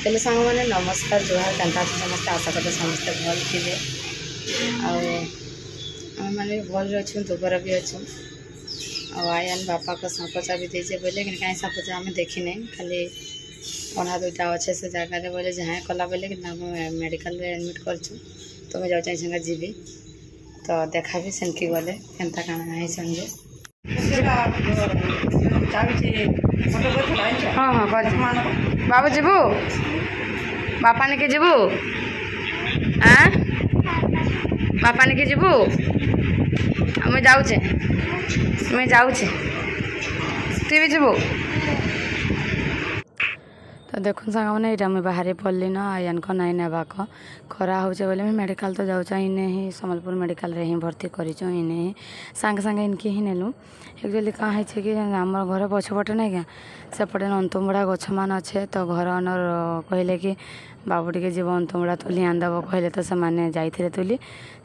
hello सांग मैंने नमस्कार जुहार केन्ता समस्त आशा करते समस्ते भल थे आने भल अच्छु दुबर भी अच्छु आयान बापा को सांपोचा भी देचे बोले कि कहीं सांपोचा आम देखी नहीं खाली पढ़ा दुईटा अच्छे से जगह बोले जहाँ कला बोले कि मेडिकल में एडमिट कर तुम्हें जाऊ संगे जीवी तो देखा भी सेनकी गले केन्ता काण है संगे हाँ हाँ कर बाबू जीवु बापा निके जीवु बापा निके जीवु मुझे जाऊे मुझे जाऊे तु भी जीवु तो देखो सांग मैंने यहाँ मुझे बाहर पड़ली न आयन को नाई नेबाक खरा हो बोले मुझे मेडिकल तो जाऊँ इने ही सम्बलपुर मेडिकल रे ही भर्ती करूँ इने ही सांगे सांगे इनके ही नेलु एक्चुअली कहाँ है कि आम घर पछपटे नहीं क्या सेपटे अंतुमुड़ा गछ मान अच्छे तो घर ओनर कहले कि बाबू टे जीव अंतुमुड़ा तुली आनदेव कहले तो से जाते तुली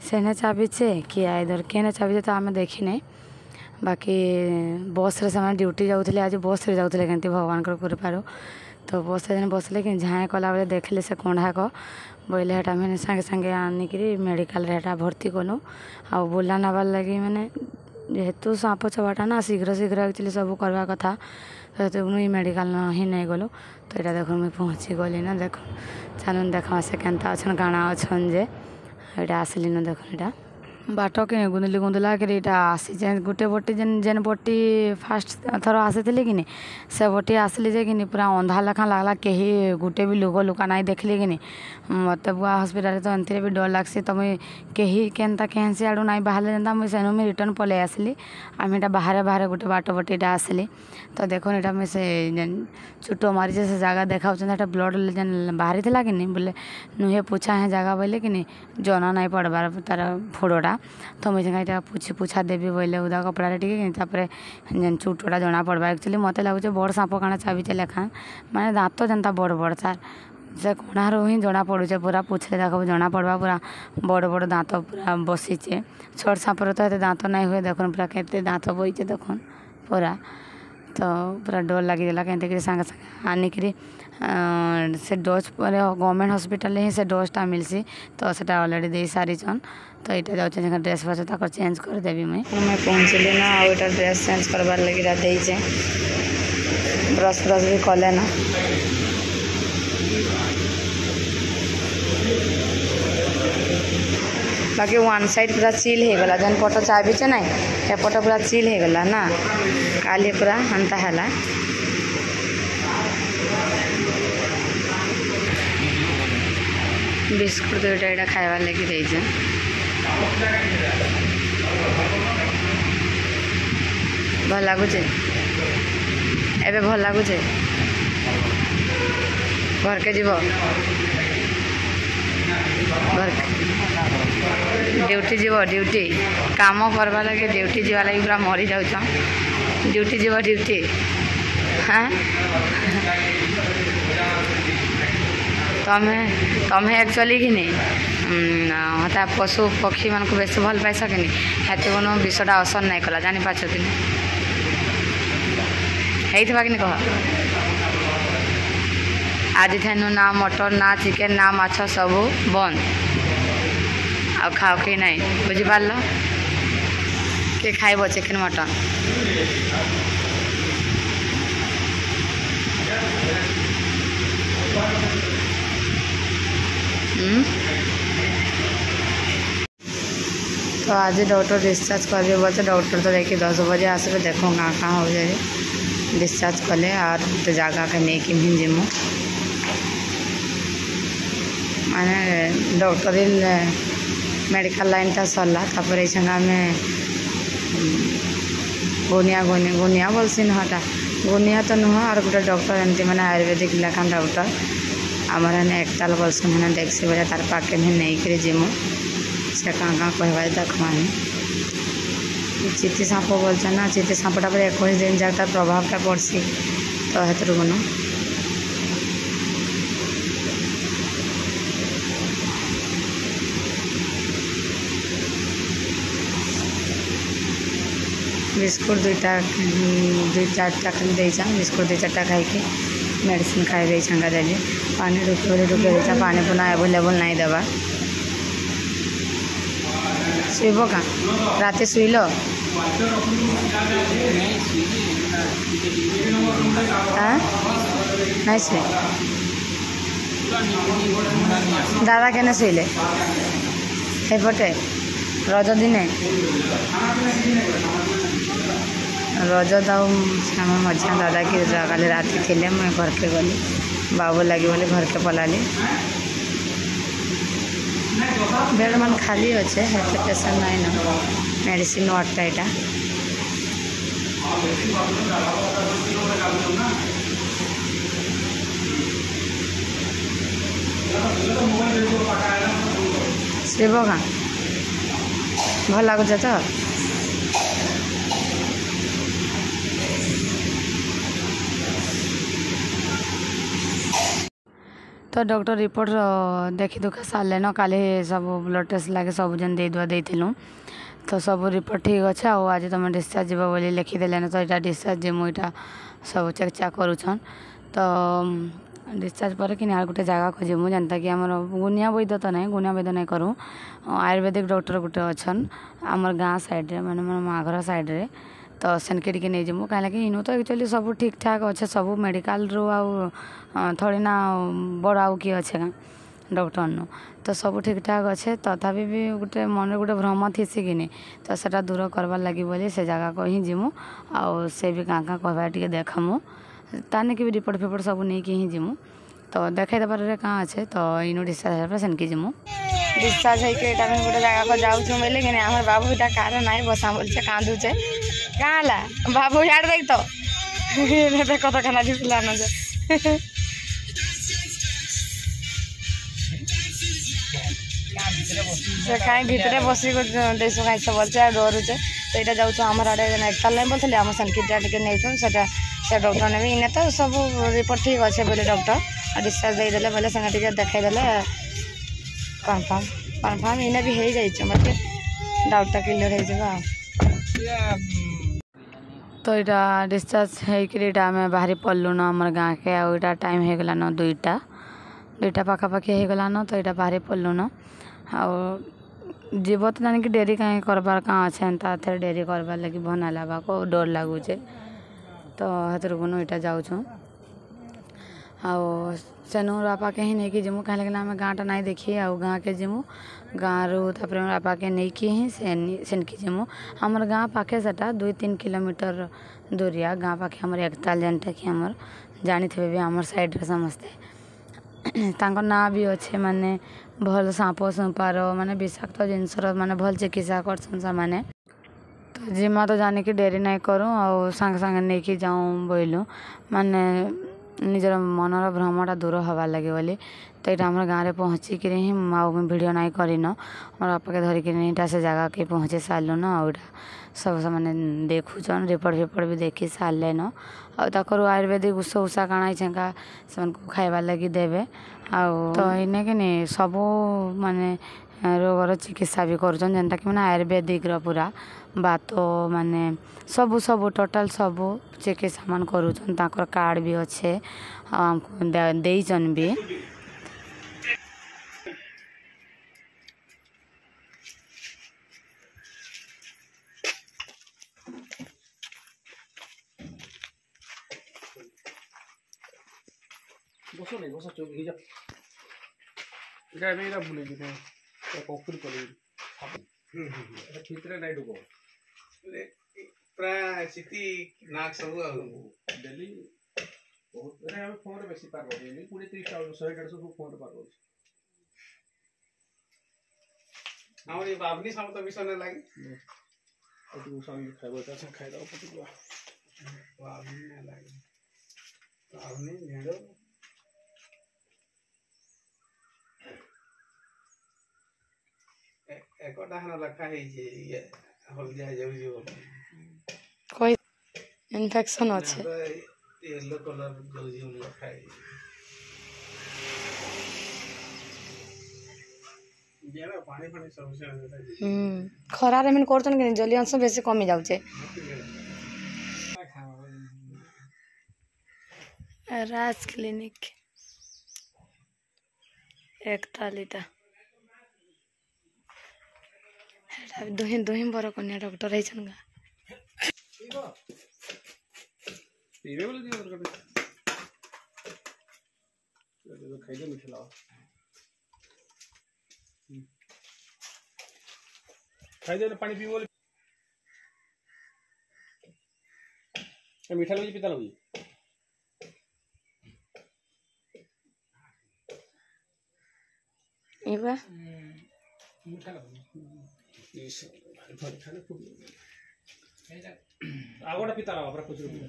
सेने चाबीचे कि आइदर किए चाबीचे तो आम देखी नहीं बाकी बस रे से ड्यूटी जाऊे आज बस रे जाऊे केमती भगवान कृपारू तो बस जन बसले कि झाँ कला बेले देखले से कंढाक बोले हेटा मैंने सांगे सांगे आनिक मेडिकल हेटा भर्ती कलु आ बुला नबार लगे मैंने जेहेतु सांप चबाटा ना शीघ्र शीघ्र एक्चुअली सब करवा कथा तो मुझे मेडिकल ही नहीं गलु तो यहाँ देख मुझे पहुँची गली ना देख चलन देखा से केन्ता अच्छन काଣା अच्छन जे यहाँ आसली न देख यहाँ बाट कि गुंदली गुंदला कि आसी गोटे बटी जेन जेन बटी फास्ट थर आसी कि से बटी आसली जे कि पूरा अंधा लेखा लगला कहीं गोटे भी लोक लुका ना देखली कि मत बुआ हस्पिटाल तो एंती भी डर लगसी तो मुझे कहीं केन्ता कहीं से आड़ू ना बाहर जेनता मुझे सेनु मुझे रिटर्न पलि आसली आम यहाँ बाहर बाहर गोटे बाट बटी आसली तो देख यहाँ मुझे से चुट मारी से जगह देखा ब्लड जेन बाहरी था कि बोले नुहे पूछा है जगह बोले कि जना नहीं पड़बार तार फोड़टा तो मुझे यहाँ पूछी पूछा देवी बोले उदा कपड़ा टे जेन चुटटा जना पड़वा एक्चुअली मत लगुच बड़ सांप काण चाबीचे लेखा माने दाँत जनता बड़ बड़ सार से कोणार ही जना पड़ुचे पूरा पूछले देख जना पड़वा पूरा बड़ बड़ दाँत पूरा बसीचे छोट सांपर तो ये दाँत नहीं हुए देखुन पूरा केते दाँत बोईचे देखुन पूरा तो पूरा डर लगिगला केमती सांगे सांगे आनिक से डोज गवर्नमेंट हॉस्पिटल ही से डोजटा मिलसी तो सेटा ऑलरेडी दे सारीचन तो यहाँ जाऊँ ड्रेस फस चेंज करदेवी मुई पहुँचली ना आउ यहाँ ड्रेस चेंज करवार लगे देचे ब्रश ब्रश भी कले ना बाकी वन साइड पूरा चिल हो गला जेन पट चाबीचे ना एपट पूरा चिल हो गला ना काली पूरा अंता है बिस्कुट दुईटा यहाँ खाइबार लगे देचे भल लगुचे एबे भल लगुचे घर के जीव घर ड्यूटी जीव ड्यूटी काम करवा लगे ड्यूटी जीवा लगे पूरा मरी जाऊँ ड्यूटी जीव ड्यूटी हाँ तमें तमें एक्चुअली कि हता पशु पक्षी मान को बेस भल पाइस कि हेतु कोनो विषटा असर नहीं कला जानी पाच कि होइथबा कि कह आज थेनु ना मटन ना चिकेन ना माछ सब बंद आ खाओ कि नहीं बुझिपार किए खाइब चिकेन मटन तो आज डॉक्टर डिस्चार्ज कर बोलते डॉक्टर तो देखिए 10 बजे आसबे देखो कहाँ हो जाए डिस्चार्ज कले और तो जगह के नहीं कि जिमु माने डॉक्टरी मेडिकल लाइन टा सरला तापर में गुनिया गुनिया गुनिया बोलसी हटा गुनिया तो नुह और गोटे डॉक्टर एमती मैंने आयुर्वेदिक लेखान डॉक्टर आमर हेने एकताल बोलसन हेने देखसी बोले तार पाके नहीं कर जिमु से कहाँ कहवा देखमा चित्ती सांप बोलते ना चित्ती सांपटा पर 21 दिन जाता प्रभावटा पड़सी तो हेतु गुण बिस्कुट दुईटा 2-4टा खाली देचा बिस्कुट 2-4टा खाई मेडिसिन खाई छांगा देली पानी ढुके ढुके पानी पुनः एवेलेबल नहीं देवा शुब का रात शुल नहीं शुए दादा केने शुले एपटे रज दिने रज दाऊ मझिया दादा की काली राति थे मुझे घर के गली बाबू लगी बोली घर के पलाली बेड मन खाली अच्छे हेल्थ पेशेंट नाइन मेडिसिन वार्डटा यहाँ शिव का भल लगुच तो डॉक्टर रिपोर्ट देखी दुखा सारे न काली सब ब्लड टेस्ट लगे सब जन दे दुआ देलु तो सब रिपोर्ट ठीक अच्छे आज तुम डिस्चार्ज जीव बोली लिखिदेले न तो यहाँ डिस्चार्ज जीमु यहाँ सब चेक चाक करुछन तो डिस्चार्ज पर कि गोटे जगह खोजमु जनता कि आम गुनिया वैद्य तो नहीं गुनिया वैद्य नहीं करूँ आयुर्वेदिक डॉक्टर गोटे अच्छन आमर गाँ साइड्रे माने मोर माँ घर साइड्रे तो सेनके टिके नहीं जीमु कहीं इनु तो एक्चुअली सब ठीक ठाक अच्छे सब मेडिकल रू थोड़ी ना बड़ आउ किए अच्छे डॉक्टर नु तो सब ठीक ठाक अच्छे तथापि भी गोटे मन गोटे भ्रम थीसी कि नहीं तो सेटा दूर करवार लगी बोली से जगह को ही जीमु आउ से भी क्या कहवा टे देखमु ताने कि भी रिपोर्ट फिपोर्ट सब नहीं कि ही जीमु तो देखे देवार कहाँ अच्छे तो इनु डिस्चार्ज है सेनकी जीमु डिस्चार्ज होता गोटे जगह को जाऊँ बोले कि आम बाबू इटा कार ना बसा बोलचे कांदुचे क्या है बाबू यार देख तो देख तो खाना पिला न से कहीं भितर बसिक देश कहीं सब बोलचे डरुचे तो यहाँ जाऊँ आम आड़े एकताल नहीं बोलते आम सेनकीटा टे नहीं से डॉक्टर ने भी इन्हें तो सब रिपोर्ट ठीक अच्छे बोले डॉक्टर डिस्चार्ज देदेले बोले से देखईदे कनफर्म कनफर्म इन्हें भी हो जाइए मतलब डाउटा क्लियर हो तो यहाँ डिस्चार्ज होकर आम बाहरी पड़लु न आम गाँ के आईटा टाइम हो गला न दुईटा पाखापाखि हो गला न तो यहाँ बाहरी पड़लु न जीव तो जानिक डेरी कहीं करबार कहाँ अच्छे एंता डेरी करबार लगी भना लगा को डर लगुचे तो हेतर गुण यहाँ जाऊँ सेनु बापा के ही नहीं कि जीमु कहीं आम गाँटा नहीं देखी आ गाँ के जीमु गाँव रू बापा के नहीं कि ही सेनकी जीमु आमर गाँ पाखे से 2-3 किलोमीटर दूरिया गाँ पाखे आमर एकताल जनटा कि आमर जानी थे भी आमर साइड समस्ते तांकर ना भी अच्छे माने भल सांप सुपार माने विषाक्त जिनसर माने भल चिकित्सा करसन से तो जिमा तो जाने की डेरी नहीं करूँ और सांगे सांगे नहीं कि जाऊँ बोलूँ माने निजर मनर भ्रमटा दूर हवा लगे बोली तो यहाँ आम गाँव में पहुँचिक ही वीडियो नहीं करन मोर बापा के धरिक से जगह के पहुँचे सारू न आईटा सब से मैंने देखुन रिपोर्ट फिपोर्ट भी देखी सारे न आकर आयुर्वेदिक उषा उषा काଣା छेका से खाइबार लगी देवे तो इन्हें कि नहीं सब माने रोगर चिकित्सा भी करुछन जेनटा कि माने आयुर्वेदिक पूरा बात माने सबू सबू टोटाल सबू चिकित्सा मान करुछन ताकर कार्ड भी अच्छे आमको देइछन भी बसो नहीं बसो चौक जा इटा मेरा भूल गई ना तो कॉफी पड़ी এটা ভিতরে নাই ঢুকো প্রায় সিটি নাক ସବୁ ଆଉ ডেলি ବହୁତ মানে আমি ফোন রে বেশি পার করি 20-30 টা 100 ସବୁ ফোন রে পার করি আমার এই বাবনি সামনে তো মিশনে লাগি ଆଉ ତୁ ସାଙ୍ଗେ ଖାଇବ ତା ସାଙ୍ଗେ ଖାଇଦବ ପଟିକୁ ବାବନି ନା ଲାଗି ବାବନି ନେଡ एकटा हन रखा है ये हल्दिया जाउजी कोई इन्फेक्शन अच्छे येलो कलर जाउजी रखा है जेरा पानी पानी समस्या खरा रे मन करतन कि जली अंश बेसी कमी जाउचे राज क्लिनिक 41टा दुहिं दुहिं बर कन्या डॉक्टर है छनगा पीवे बोले दियो कर तो खाई दे मिठला खाई दे पानी पी बोले मीठा लगी पिता लगी इबा मीठा लगी इस भारी खाने खूब आगोटा पिता लगा पर कुछ रुपया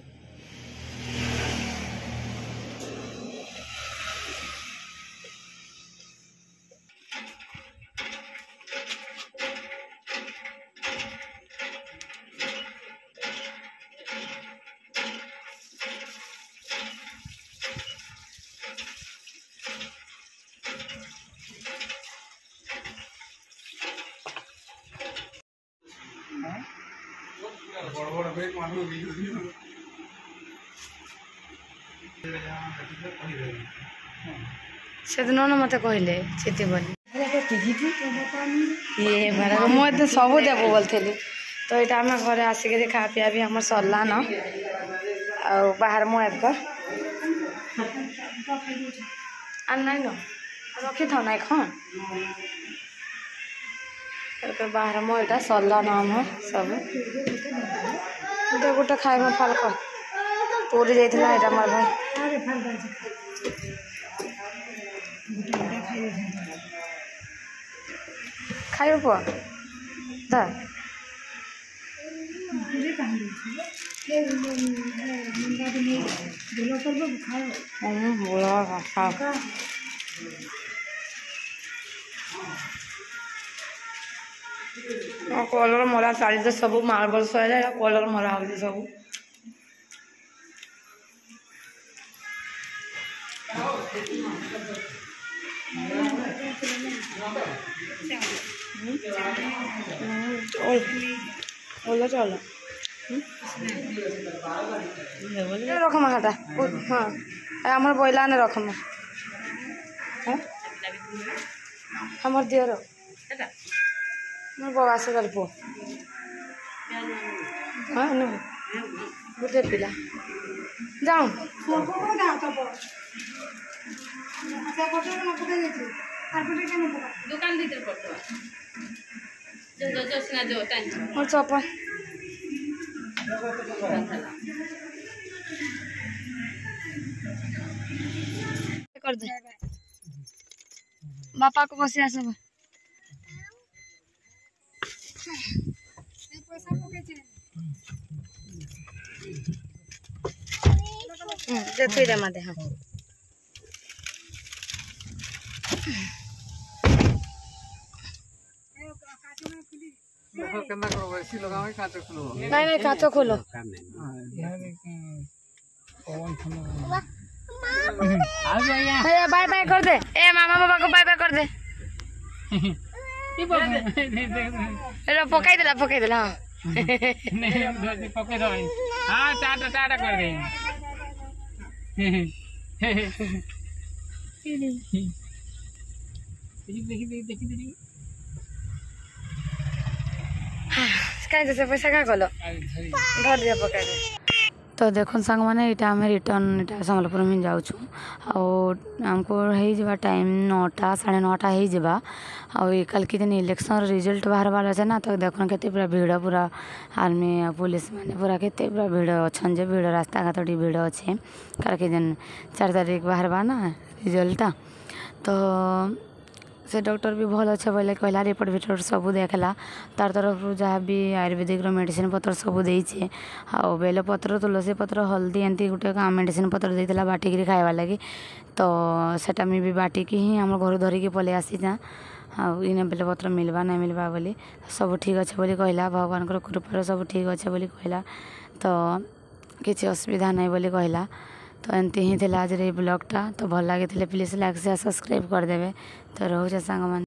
बड़ बड़ ब्रेक मारो सेदिन न मते कहले चिति बोली ये बारा मु सब देबो बोलथेली तो एटा हम घरे आसिक खा पिया भी हमर सरला न आ बाहर मु एत आन नहीं न रखी था नहीं खान बाहर मु एटा सरला न हम सब गोटे खाइबा फाल्क पूरी जाइथिला एटा हमर भाई खाइब पुआ दा कलर मरा साड़ी तो सब मार्बल सैला कलर मरा हो सब चल रखम हाटा हाँ आमर बैला ने रखम हमर दियर मोर बाबा से गल पो हाँ न गोटे पिला जाऊँ दुकान भीतर पड़ता जो टाइम मोर चप्पल कर दे बापा को बसिया सब दे तू दे मा दे हाँ नहीं नहीं काचो खोलो बाय बाय कर दे ए मामा बाबा को बाय बाय कर दे पकाई देला हाँ हाँ टाटा टाटा कर दे कहीं जैसे पैसा क्या कल धर दिया पकाई दे तो देखो सांग मैंने यहाँ आम रिटर्न इटा सम्बलपुर में जाऊँ आमको हो टाइम 9टा 9:30 हो कल के दिन इलेक्शन रिजल्ट बाहर वाला है ना तो देखो के पूरा भीड़ पूरा आर्मी पुलिस मैंने पूरा के पूरा भीड़ अच्छन जे भीड़ रास्ता घाट भीड़ अच्छे कल के दिन 4 तारीख बाहर बा ना रिजल्ट तो से डॉक्टर भी भल अच्छे बोले कहला रिपोर्ट विपोर्ट सब देखला तार तरफ जहाँ भी आयुर्वेदिक मेडिसिन पत्र सब देचे आ बेल पत्र तुलसी पत्र हल्दी एमती गोटे मेडिसिन पत्र देता बाटिकी खावा लगी तो सेटा में भी बाटिकी ही आम घर धरिकी पलि आसी जा इन बेल पत्र मिलवा नहीं मिलवा बोली सब ठीक अच्छे बोली कहला भगवान कृपार सब ठीक अच्छे बोली कहला तो किसी असुविधा नहीं बोली कहला तो एमती ही थी आज ब्लॉगटा तो भल लगी प्लीज लाइक शेयर सब्सक्राइब करदे तो रोचे सांग